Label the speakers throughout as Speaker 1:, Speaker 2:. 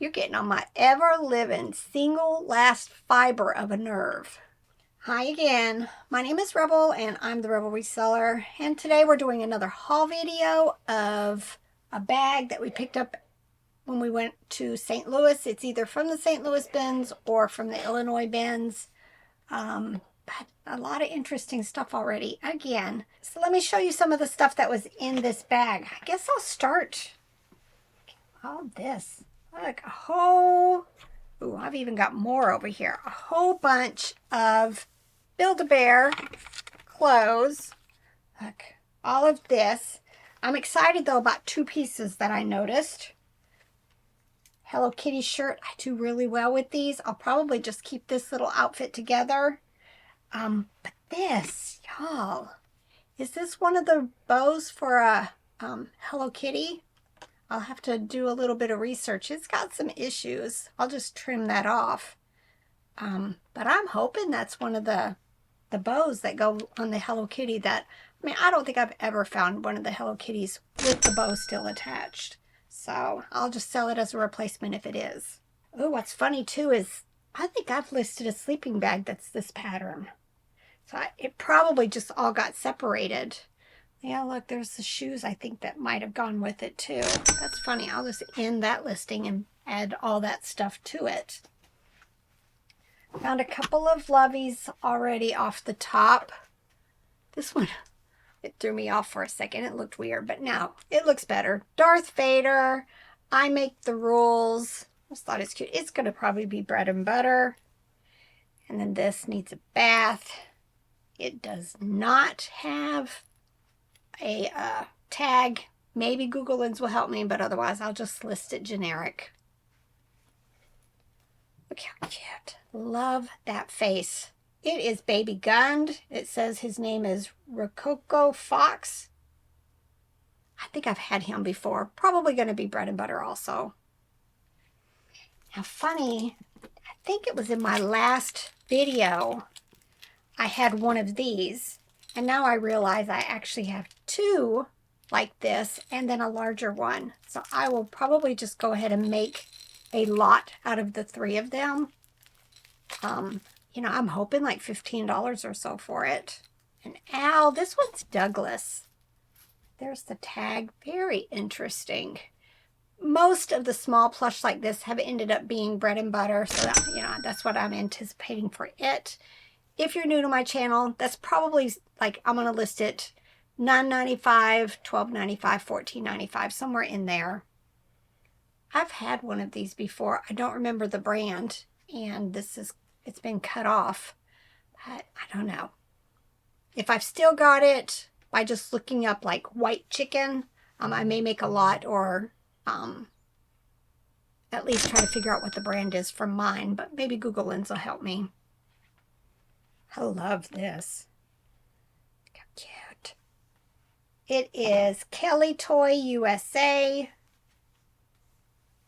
Speaker 1: You're getting on my ever-living single last fiber of a nerve. Hi again. My name is Rebel and I'm the Rebel Reseller. And today we're doing another haul video of a bag that we picked up when we went to St. Louis. It's either from the St. Louis bins or from the Illinois bins. But a lot of interesting stuff already again. So let me show you some of the stuff that was in this bag. I guess I'll start all this. Look, a whole, ooh, I've even got more over here. A whole bunch of Build-A-Bear clothes. Look, all of this. I'm excited though about two pieces that I noticed. Hello Kitty shirt. I do really well with these. I'll probably just keep this little outfit together. But this, y'all, is this one of the bows for a Hello Kitty? I'll have to do a little bit of research. It's got some issues. I'll just trim that off. But I'm hoping that's one of the bows that go on the Hello Kitty that, I mean, I don't think I've ever found one of the Hello Kitties with the bow still attached. So I'll just sell it as a replacement if it is. Oh, what's funny too is I think I've listed a sleeping bag that's this pattern. So it probably just all got separated. Yeah, look, there's the shoes I think that might have gone with it too. That's funny. I'll just end that listing and add all that stuff to it. Found a couple of loveys already off the top. This one, it threw me off for a second. It looked weird, but now it looks better. Darth Vader, I make the rules. I just thought it's cute. It's going to probably be bread and butter. And then this needs a bath. It does not have a tag. Maybe Google Lens will help me, but otherwise I'll just list it generic. Look how cute. Love that face. It is baby gunned. It says his name is Rococo Fox. I think I've had him before. Probably going to be bread and butter also. Now funny, I think it was in my last video I had one of these. And now I realize I actually have two like this and then a larger one. So I will probably just go ahead and make a lot out of the three of them. You know, I'm hoping like $15 or so for it. And ow, this one's Douglas. There's the tag. Very interesting. Most of the small plush like this have ended up being bread and butter. So that, you know, that's what I'm anticipating for it. If you're new to my channel, that's probably like, I'm going to list it $9.95, $12.95, $14.95, somewhere in there. I've had one of these before. I don't remember the brand, and it's been cut off, but I don't know. If I've still got it by just looking up like white chicken, I may make a lot or at least try to figure out what the brand is for mine, but maybe Google Lens will help me. I love this. Look how cute. It is Kelly Toy USA.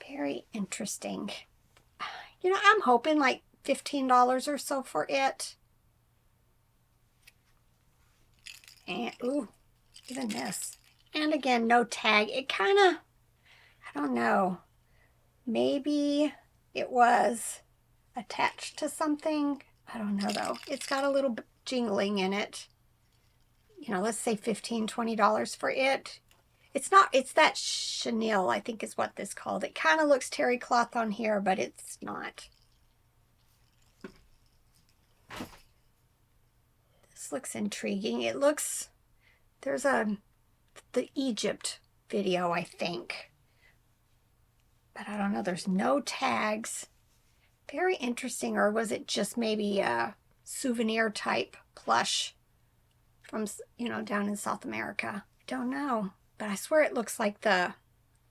Speaker 1: Very interesting. You know, I'm hoping like $15 or so for it. And, ooh, even this. And again, no tag. It kind of, I don't know. Maybe it was attached to something. I don't know though. It's got a little jingling in it. You know, let's say $15, $20 for it. It's not, it's that chenille, I think is what this called. It kind of looks terry cloth on here, but it's not. This looks intriguing. It looks, there's the Egypt video, I think. But I don't know, there's no tags. Very interesting, or was it just maybe a souvenir type plush from, you know, down in South America? I don't know, but I swear it looks like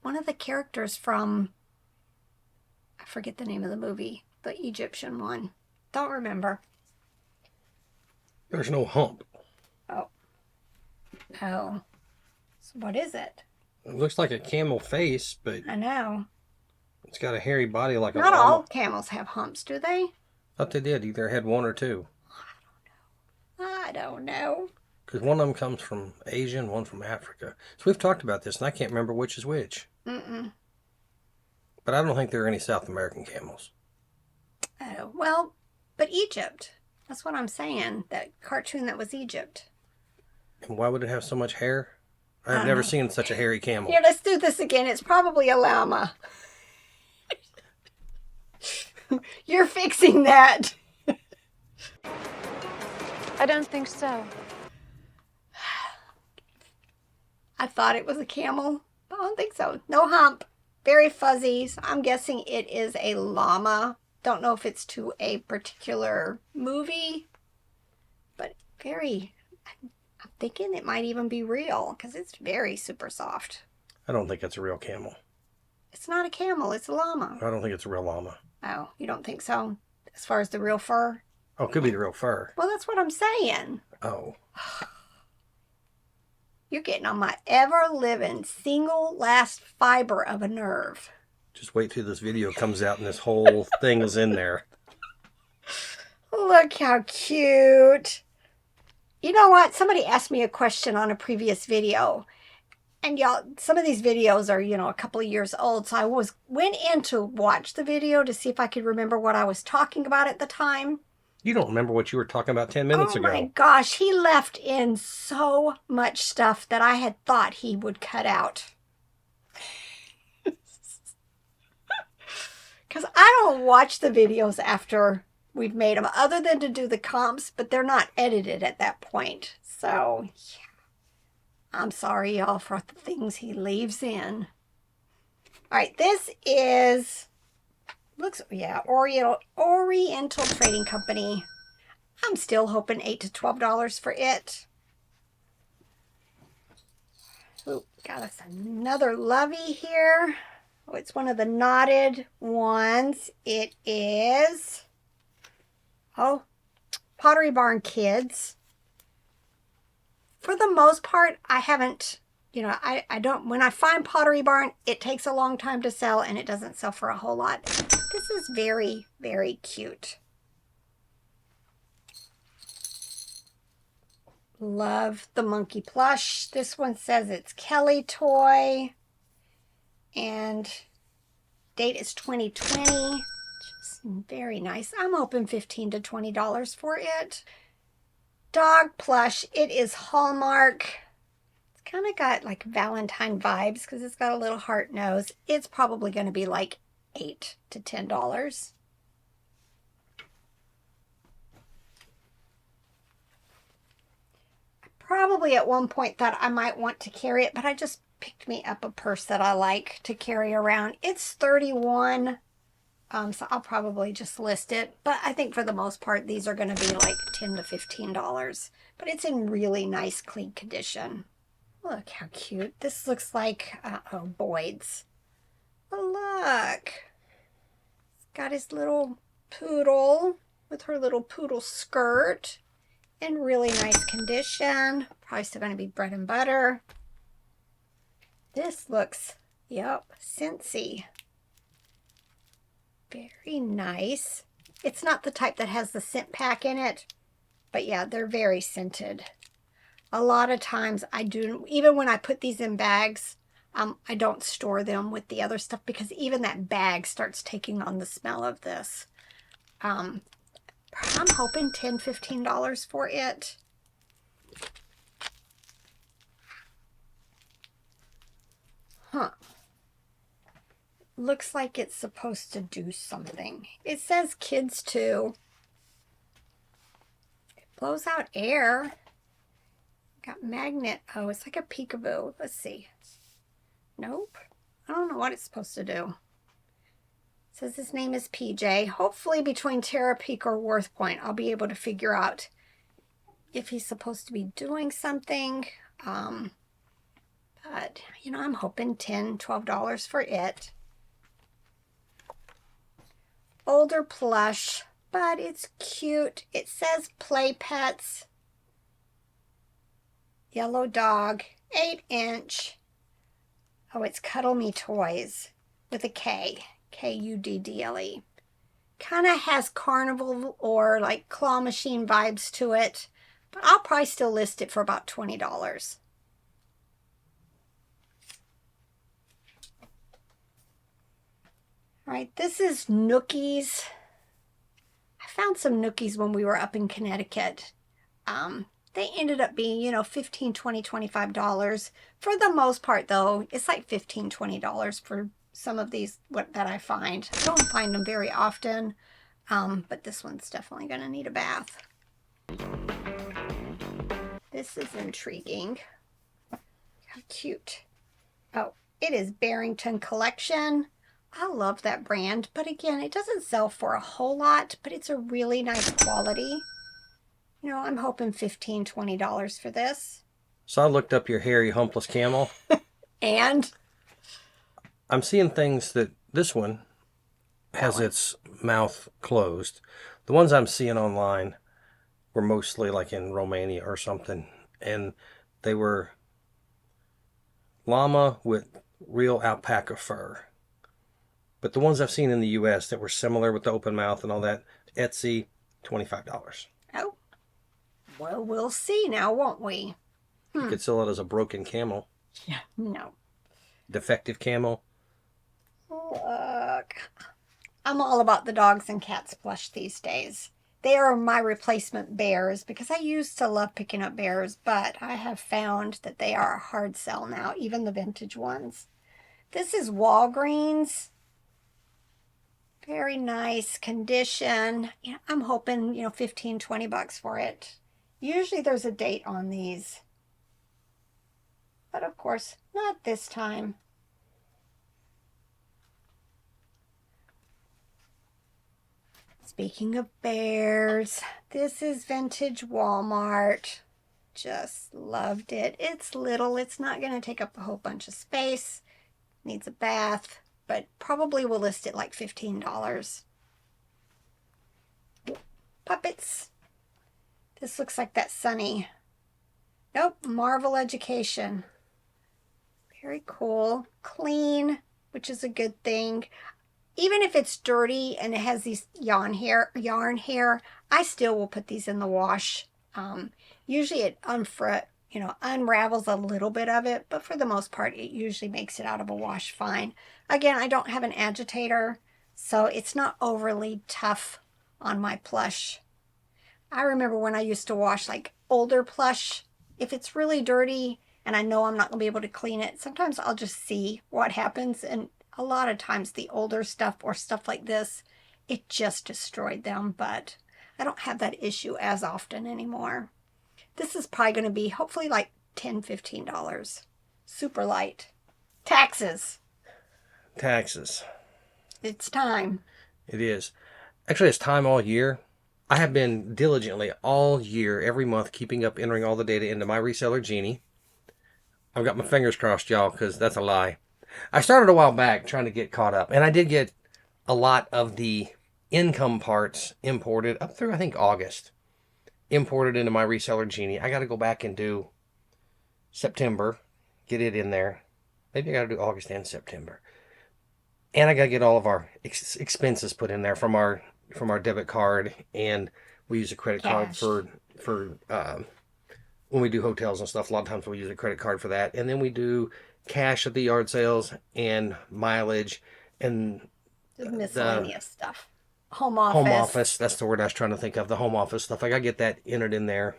Speaker 1: one of the characters from, I forget the name of the movie, the Egyptian one. Don't remember.
Speaker 2: There's no hump.
Speaker 1: Oh. Oh. So what is it?
Speaker 2: It looks like a camel face, but
Speaker 1: I know.
Speaker 2: it's got a hairy body like a
Speaker 1: Not
Speaker 2: llama.
Speaker 1: all camels have humps, do they?
Speaker 2: I thought they did. Either had one or two.
Speaker 1: I don't know.
Speaker 2: Because one of them comes from Asia and one from Africa. So we've talked about this, and I can't remember which is which.
Speaker 1: Mm-mm.
Speaker 2: But I don't think there are any South American camels.
Speaker 1: Oh, well, but Egypt. That's what I'm saying. That cartoon that was Egypt.
Speaker 2: And why would it have so much hair?
Speaker 1: I
Speaker 2: I've
Speaker 1: don't
Speaker 2: never
Speaker 1: know.
Speaker 2: seen such a hairy camel.
Speaker 1: Here, let's do this again. It's probably a llama. You're fixing that.
Speaker 3: I don't think so.
Speaker 1: I thought it was a camel, but I don't think so. No hump. Very fuzzy. So I'm guessing it is a llama. Don't know if it's to a particular movie, but very, I'm thinking it might even be real because it's very super soft.
Speaker 2: I don't think it's a real camel.
Speaker 1: It's not a camel, it's a llama.
Speaker 2: I don't think it's a real llama.
Speaker 1: Oh, you don't think so? As far as the real fur?
Speaker 2: Oh, it could be the real fur.
Speaker 1: Well, that's what I'm saying.
Speaker 2: Oh.
Speaker 1: You're getting on my ever-living single last fiber of a nerve.
Speaker 2: Just wait till this video comes out and this whole thing is in there.
Speaker 1: Look how cute. You know what? Somebody asked me a question on a previous video. And y'all, some of these videos are, a couple of years old. So I went in to watch the video to see if I could remember what I was talking about at the time.
Speaker 2: You don't remember what you were talking about 10 minutes ago.
Speaker 1: Oh my gosh, he left in so much stuff that I had thought he would cut out. Because I don't watch the videos after we've made them, other than to do the comps, but they're not edited at that point. So, yeah. I'm sorry, y'all, for the things he leaves in. All right, this is... Oriental Trading Company. I'm still hoping $8 to $12 for it. Ooh, got us another lovey here. Oh, it's one of the knotted ones. It is, Pottery Barn Kids. For the most part, I haven't, I don't, when I find Pottery Barn, it takes a long time to sell and it doesn't sell for a whole lot. This is very, very cute. Love the monkey plush. This one says it's Kelly toy. And date is 2020. Just very nice. I'm hoping $15 to $20 for it. Dog plush. It is Hallmark. It's kind of got like Valentine vibes because it's got a little heart nose. It's probably going to be like $8 to $10. I probably at one point thought I might want to carry it, but I just picked me up a purse that I like to carry around. It's $31. So I'll probably just list it. But I think for the most part, these are going to be like $10 to $15. But it's in really nice, clean condition. Look how cute. This looks like, Boyd's. Oh, look. It's got his little poodle with her little poodle skirt in really nice condition. Probably still going to be bread and butter. This looks, Scentsy. Very nice. It's not the type that has the scent pack in it, but yeah, they're very scented. A lot of times I do, even when I put these in bags, I don't store them with the other stuff because even that bag starts taking on the smell of this. I'm hoping $10, $15 for it. Huh. Looks like it's supposed to do something. It says kids too. It blows out air. Got magnet. Oh, it's like a peekaboo. Let's see. Nope. I don't know what it's supposed to do. It says his name is PJ. Hopefully between Terapeak or WorthPoint, I'll be able to figure out if he's supposed to be doing something. But, I'm hoping $10, $12 for it. Older plush, but it's cute. It says Play Pets. Yellow dog, 8-inch. Oh, it's Cuddle Me Toys with a K. Kuddle. Kind of has carnival or like claw machine vibes to it, but I'll probably still list it for about $20. All right, this is Nookies. I found some Nookies when we were up in Connecticut. They ended up being, $15, $20, $25. For the most part, though, it's like $15, $20 for some of these that I find. I don't find them very often, but this one's definitely going to need a bath. This is intriguing. How cute. Oh, it is Barrington Collection. I love that brand, but again, it doesn't sell for a whole lot, but it's a really nice quality. I'm hoping $15, $20 for this.
Speaker 2: So I looked up your hairy, humpless camel.
Speaker 1: And?
Speaker 2: I'm seeing things that this one has its mouth closed. The ones I'm seeing online were mostly like in Romania or something. And they were llama with real alpaca fur. But the ones I've seen in the U.S. that were similar with the open mouth and all that, Etsy, $25.
Speaker 1: Oh. Well, we'll see now, won't we?
Speaker 2: You could sell it as a broken camel.
Speaker 1: Yeah, no.
Speaker 2: Defective camel.
Speaker 1: Look. I'm all about the dogs and cats plush these days. They are my replacement bears because I used to love picking up bears, but I have found that they are a hard sell now, even the vintage ones. This is Walgreens. Very nice condition. I'm hoping, $15, $20 for it. Usually there's a date on these. But of course, not this time. Speaking of bears, this is vintage Walmart. Just loved it. It's little. It's not going to take up a whole bunch of space. Needs a bath, but probably will list it like $15. Puppets. This looks like that Sunny. Nope, Marvel Education. Very cool. Clean, which is a good thing. Even if it's dirty and it has these yarn hair, I still will put these in the wash. Usually it unravels a little bit of it, but for the most part, it usually makes it out of a wash fine. Again, I don't have an agitator, so it's not overly tough on my plush. I remember when I used to wash like older plush, if it's really dirty and I know I'm not going to be able to clean it, sometimes I'll just see what happens. And a lot of times the older stuff or stuff like this, it just destroyed them. But I don't have that issue as often anymore. This is probably going to be hopefully like $10, $15. Super light. Taxes.
Speaker 2: Taxes.
Speaker 1: It's time.
Speaker 2: It is. Actually, it's time all year. I have been diligently all year, every month, keeping up, entering all the data into my Reseller Genie. I've got my fingers crossed, y'all, because that's a lie. I started a while back trying to get caught up, and I did get a lot of the income parts imported up through, I think, August. Imported into my Reseller Genie. I got to go back and do September, get it in there. Maybe I got to do August and September. And I got to get all of our expenses put in there from our debit card, and we use a credit card for when we do hotels and stuff. A lot of times we use a credit card for that, and then we do cash at the yard sales and mileage and
Speaker 1: the miscellaneous stuff. Home office.
Speaker 2: That's the word I was trying to think of. The home office stuff. I got to get that entered in there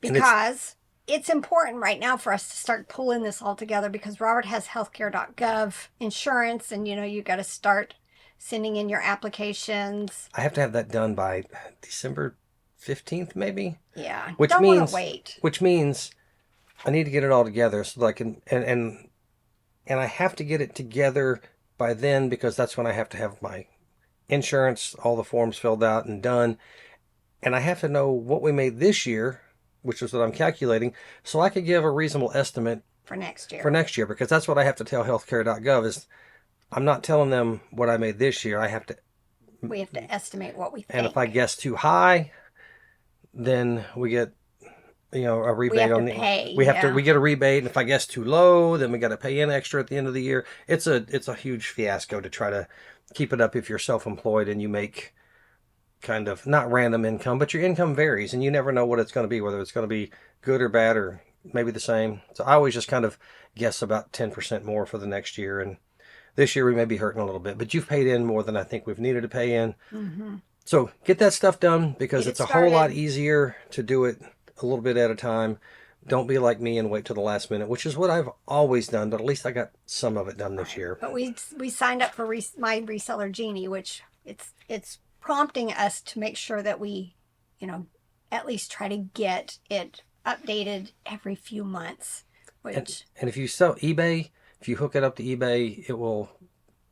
Speaker 1: because it's important right now for us to start pulling this all together, because Robert has healthcare.gov insurance, and you got to start sending in your applications.
Speaker 2: I have to have that done by December 15th, maybe.
Speaker 1: Yeah.
Speaker 2: Don't
Speaker 1: want to wait.
Speaker 2: Which means I need to get it all together so that I can, and I have to get it together by then, because that's when I have to have my insurance, all the forms filled out and done. And I have to know what we made this year, which is what I'm calculating, so I could give a reasonable estimate
Speaker 1: for next year.
Speaker 2: Because that's what I have to tell healthcare.gov is I'm not telling them what I made this year.
Speaker 1: We have to estimate what we think.
Speaker 2: And if I guess too high, then we get a rebate on the
Speaker 1: pay.
Speaker 2: We get a rebate, and if I guess too low, then we got to pay in extra at the end of the year. It's a huge fiasco to try to keep it up if you're self-employed and you make kind of not random income, but your income varies and you never know what it's going to be, whether it's going to be good or bad or maybe the same. So I always just kind of guess about 10% more for the next year, and This year we may be hurting a little bit, but you've paid in more than I think we've needed to pay in.
Speaker 1: Mm-hmm.
Speaker 2: So get that stuff done because
Speaker 1: Get
Speaker 2: it's
Speaker 1: it
Speaker 2: a whole lot
Speaker 1: started.
Speaker 2: easier to do it a little bit at a time. Don't be like me and wait till the last minute, which is what I've always done, but at least I got some of it done this
Speaker 1: Right.
Speaker 2: year.
Speaker 1: But we signed up for my Reseller Genie, which it's prompting us to make sure that we, you know, at least try to get it updated every few months. Which
Speaker 2: And if you sell eBay, if you hook it up to eBay, it will,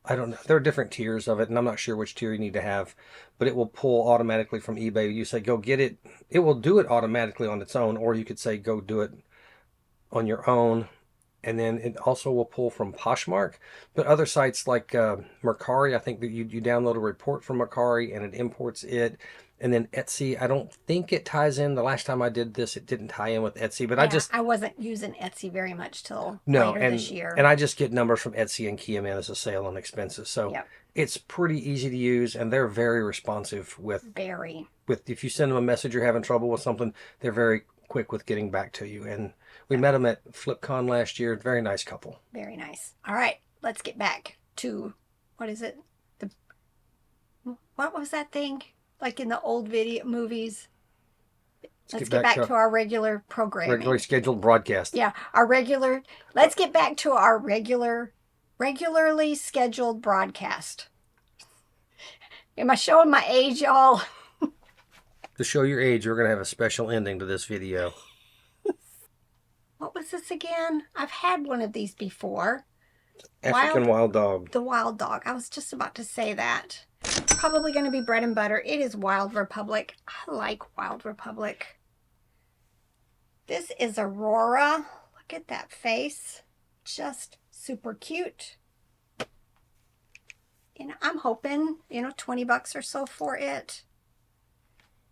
Speaker 2: I don't know, there are different tiers of it, and I'm not sure which tier you need to have, but it will pull automatically from eBay. You say, go get it. It will do it automatically on its own, or you could say, go do it on your own. And then it also will pull from Poshmark, but other sites like Mercari, I think that you download a report from Mercari and it imports it. And then Etsy, I don't think it ties in. The last time I did this, it didn't tie in with Etsy, but
Speaker 1: yeah, I wasn't using Etsy very much till
Speaker 2: no,
Speaker 1: later this year.
Speaker 2: and I just get numbers from Etsy and key them in as a sale on expenses. So
Speaker 1: Yep.
Speaker 2: it's pretty easy to use, and they're very responsive with
Speaker 1: Very.
Speaker 2: if you send them a message you're having trouble with something, they're very quick with getting back to you. And we met them at FlipCon last year. Very nice couple.
Speaker 1: Very nice. All right, let's get back to what is it? What was that thing? Like in the old video movies? Let's get back to our regular programming.
Speaker 2: Regularly scheduled broadcast.
Speaker 1: Yeah, let's get back to our regularly scheduled broadcast. Am I showing my age, y'all?
Speaker 2: To show your age, we're going to have a special ending to this video.
Speaker 1: What was this again? I've had one of these before.
Speaker 2: African wild dog.
Speaker 1: The wild dog. I was just about to say that. Probably going to be bread and butter. It is Wild Republic. I like Wild Republic. This is Aurora. Look at that face. Just super cute. And I'm hoping, 20 bucks or so for it.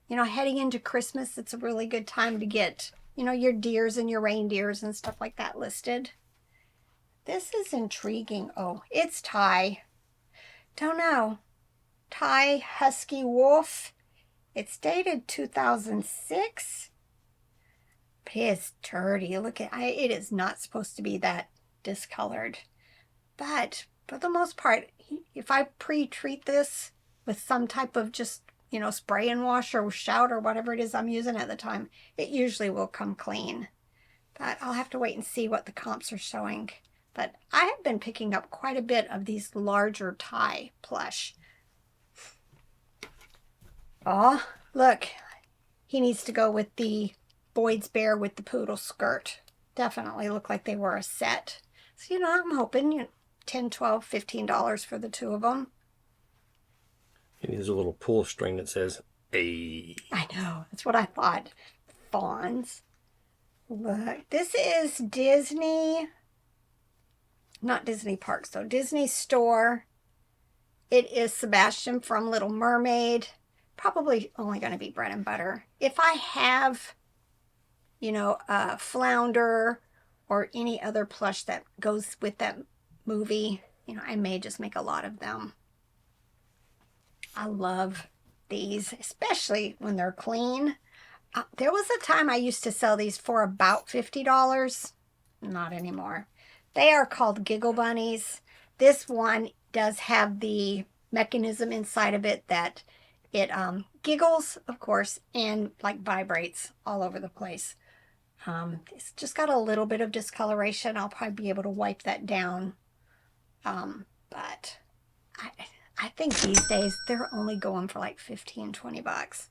Speaker 1: Heading into Christmas, it's a really good time to get, your deers and your reindeers and stuff like that listed. This is intriguing. Oh, it's Thai. Don't know. Thai Husky Wolf. It's dated 2006. It's dirty. Look at it is not supposed to be that discolored. But for the most part, if I pre-treat this with some type of just, spray and wash or shout or whatever it is I'm using at the time, it usually will come clean. But I'll have to wait and see what the comps are showing. But I have been picking up quite a bit of these larger Thai plush. Oh, look. He needs to go with the Boyd's Bear with the poodle skirt. Definitely look like they were a set. So, I'm hoping $10, $12, $15 for the two of them.
Speaker 2: And there's a little pull string that says, "A."
Speaker 1: I know. That's what I thought. Fawns. Look. This is Disney. Not Disney Parks, though. Disney Store. It is Sebastian from Little Mermaid. Probably only going to be bread and butter. If I have, a flounder or any other plush that goes with that movie, I may just make a lot of them. I love these, especially when they're clean. There was a time I used to sell these for about $50. Not anymore. They are called Giggle Bunnies. This one does have the mechanism inside of it that it giggles, of course, and like vibrates all over the place. It's just got a little bit of discoloration. I'll probably be able to wipe that down. But I think these days they're only going for like 15, 20 bucks.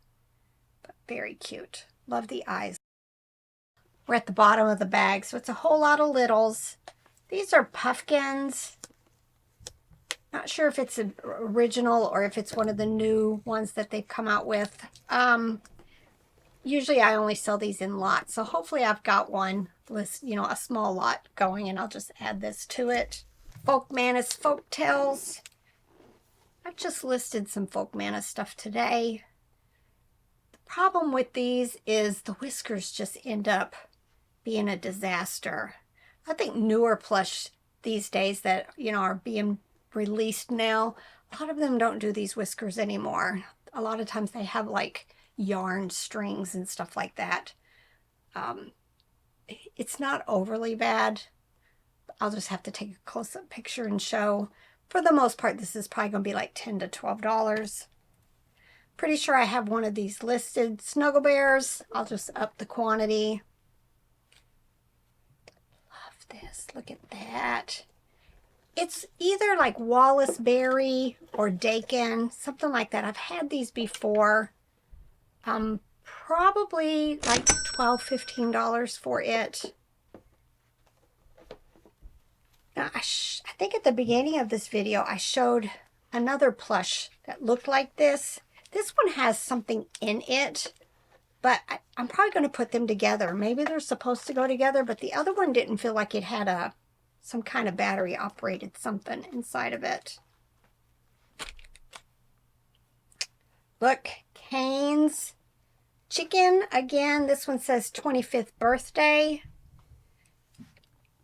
Speaker 1: But very cute. Love the eyes. We're at the bottom of the bag, so it's a whole lot of littles. These are Puffkins. Not sure if it's an original or if it's one of the new ones that they've come out with. Usually I only sell these in lots, so hopefully I've got one list, a small lot going, and I'll just add this to it. Folkmanis Folk Tales. I've just listed some Folkmanis stuff today. The problem with these is the whiskers just end up being a disaster. I think newer plush these days that, are being released now, a lot of them don't do these whiskers anymore. A lot of times they have like yarn strings and stuff like that. It's not overly bad. I'll just have to take a close-up picture and show. For the most part, this is probably going to be like $10 to $12. Pretty sure I have one of these listed Snuggle Bears. I'll just up the quantity. Love this. Look at that. It's either like Wallace Berry or Dakin, something like that. I've had these before. Probably like $12, $15 for it. Now, I think at the beginning of this video, I showed another plush that looked like this. This one has something in it, but I'm probably going to put them together. Maybe they're supposed to go together, but the other one didn't feel like it had some kind of battery-operated something inside of it. Look, Cane's chicken. Again, this one says 25th birthday.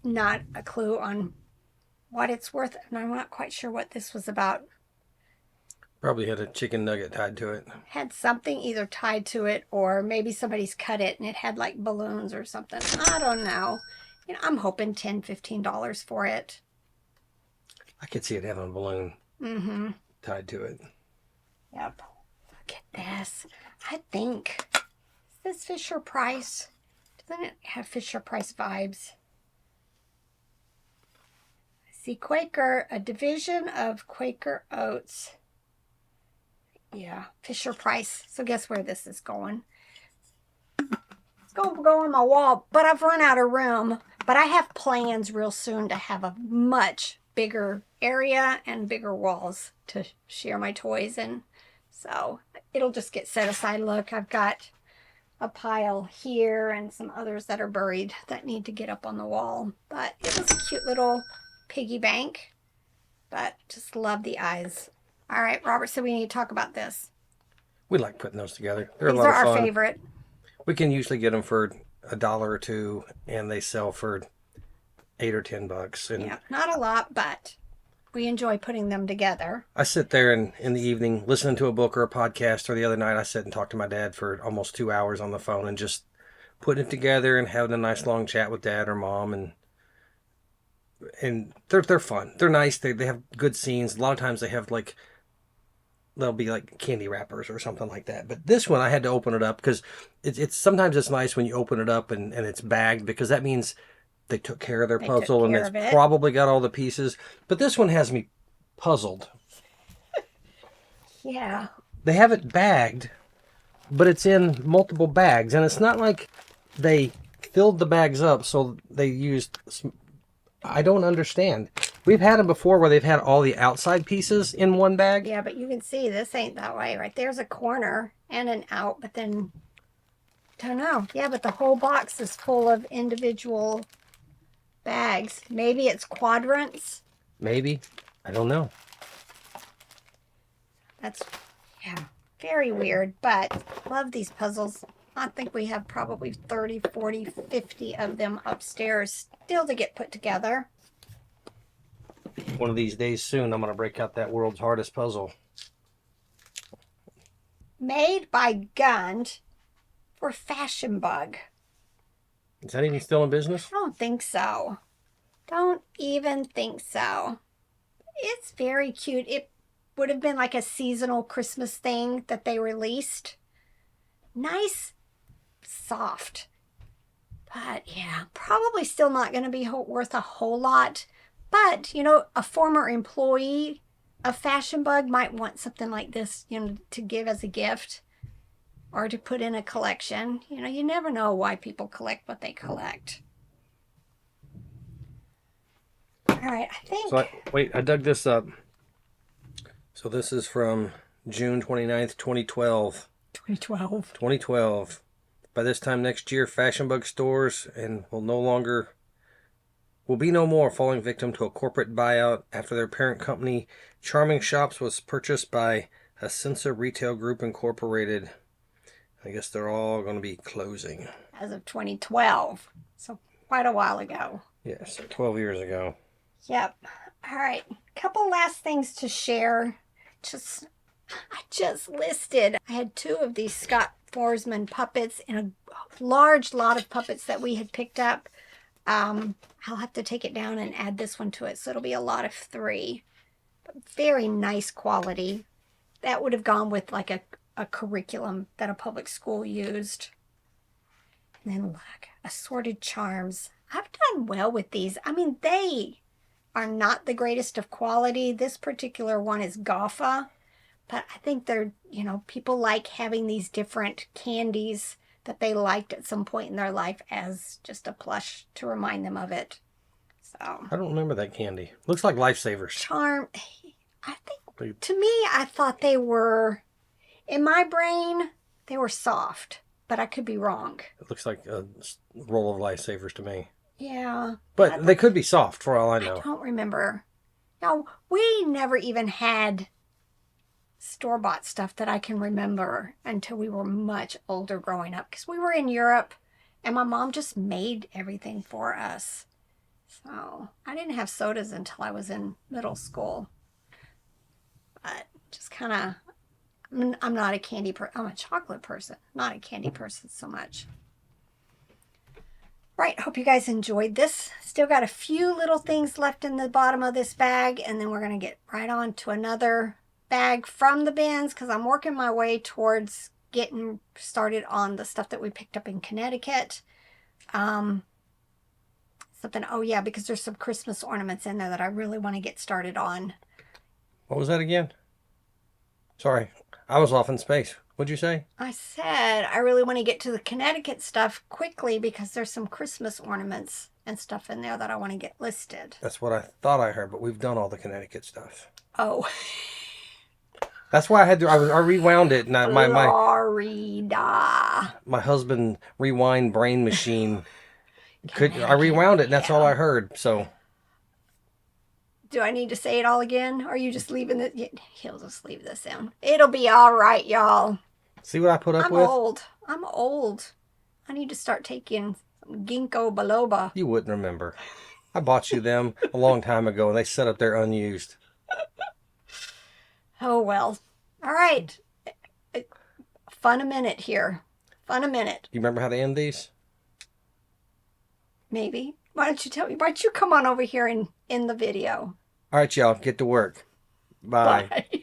Speaker 1: Not a clue on what it's worth, and I'm not quite sure what this was about.
Speaker 2: Probably had a chicken nugget tied to it.
Speaker 1: Had something either tied to it, or maybe somebody's cut it and it had like balloons or something. I don't know. You know, I'm hoping $10, $15 for it.
Speaker 2: I could see it having a balloon tied to it.
Speaker 1: Yep. Look at this. I think, is this Fisher Price? Doesn't it have Fisher Price vibes? See, Quaker, a division of Quaker Oats. Yeah, Fisher Price. So guess where this is going? It's going to go on my wall, but I've run out of room. But I have plans real soon to have a much bigger area and bigger walls to share my toys in. So it'll just get set aside. Look, I've got a pile here and some others that are buried that need to get up on the wall. But it was a cute little piggy bank, but just love the eyes. All right, Robert said we need to talk about this.
Speaker 2: We like putting those together. They're
Speaker 1: These
Speaker 2: a lot
Speaker 1: are
Speaker 2: of fun.
Speaker 1: our favorite.
Speaker 2: We can usually get them for $1 or $2, and they sell for $8 or $10. And
Speaker 1: Yeah, not a lot, but we enjoy putting them together.
Speaker 2: I sit there and in the evening listening to a book or a podcast, or the other night I sit and talk to my dad for almost 2 hours on the phone and just putting it together and having a nice long chat with dad or mom, and they're fun. They're nice. They have good scenes. A lot of times they'll be like candy wrappers or something like that. But this one I had to open it up because it's sometimes it's nice when you open it up and it's bagged, because that means they took care of their puzzle and it's probably got all the pieces. But this one has me puzzled.
Speaker 1: Yeah.
Speaker 2: They have it bagged, but it's in multiple bags, and it's not like they filled the bags up so they used. I don't understand. We've had them before where they've had all the outside pieces in one bag.
Speaker 1: Yeah, but you can see this ain't that way. Right there's a corner and an out, but then, don't know. Yeah, but the whole box is full of individual bags. Maybe it's quadrants.
Speaker 2: Maybe. I don't know.
Speaker 1: That's, yeah, very weird, but love these puzzles. I think we have probably 30, 40, 50 of them upstairs still to get put together.
Speaker 2: One of these days soon, I'm going to break out that world's hardest puzzle.
Speaker 1: Made by Gund for Fashion Bug.
Speaker 2: Is that even still in business?
Speaker 1: I don't think so. Don't even think so. It's very cute. It would have been like a seasonal Christmas thing that they released. Nice, soft. But yeah, probably still not going to be worth a whole lot. But, you know, a former employee of Fashion Bug might want something like this, you know, to give as a gift or to put in a collection. You know, you never know why people collect what they collect. All right, I think...
Speaker 2: So I dug this up. So this is from June 29th, 2012.
Speaker 1: 2012.
Speaker 2: 2012. By this time next year, Fashion Bug stores will be no more falling victim to a corporate buyout after their parent company, Charming Shops, was purchased by Asensa Retail Group Incorporated. I guess they're all going to be closing.
Speaker 1: As of 2012. So quite a while ago.
Speaker 2: Yes, 12 years ago.
Speaker 1: Yep. All right. Couple last things to share. I just listed. I had 2 of these Scott Forsman puppets in a large lot of puppets that we had picked up. I'll have to take it down and add this one to it. So it'll be a lot of 3. Very nice quality. That would have gone with like a curriculum that a public school used. And then look, assorted charms. I've done well with these. I mean, they are not the greatest of quality. This particular one is Goffa, but I think they're, people like having these different candies that they liked at some point in their life as just a plush to remind them of it. So
Speaker 2: I don't remember that candy. Looks like Lifesavers.
Speaker 1: Charm, I think, to me, I thought they were, in my brain, they were soft, but I could be wrong.
Speaker 2: It looks like a roll of Lifesavers to me.
Speaker 1: Yeah.
Speaker 2: But they could be soft for all I know.
Speaker 1: I don't remember. No, we never even had store-bought stuff that I can remember until we were much older growing up, because we were in Europe and my mom just made everything for us. So I didn't have sodas until I was in middle school. But just kind of, I'm not a candy person. I'm a chocolate person, not a candy person so much. Right, hope you guys enjoyed this. Still got a few little things left in the bottom of this bag, and then we're going to get right on to another bag from the bins, because I'm working my way towards getting started on the stuff that we picked up in Connecticut. Oh yeah, because there's some Christmas ornaments in there that I really want to get started on.
Speaker 2: What was that again? Sorry, I was off in space. What'd you say?
Speaker 1: I said I really want to get to the Connecticut stuff quickly because there's some Christmas ornaments and stuff in there that I want to get listed.
Speaker 2: That's what I thought I heard, but we've done all the Connecticut stuff.
Speaker 1: Oh.
Speaker 2: That's why I had to. I rewound it, and my husband rewind brain machine. I rewound it, and that's all I heard. So.
Speaker 1: Do I need to say it all again? Or are you just leaving it? He'll just leave this in. It'll be all right, y'all.
Speaker 2: See what I put up with?
Speaker 1: I'm old. I need to start taking some ginkgo biloba.
Speaker 2: You wouldn't remember. I bought you them a long time ago, and they set up there unused.
Speaker 1: Oh, well. All right. Fun a minute here. Fun a minute.
Speaker 2: You remember how to end these?
Speaker 1: Maybe. Why don't you tell me? Why don't you come on over here and end the video?
Speaker 2: All right, y'all. Get to work. Bye.
Speaker 1: Bye.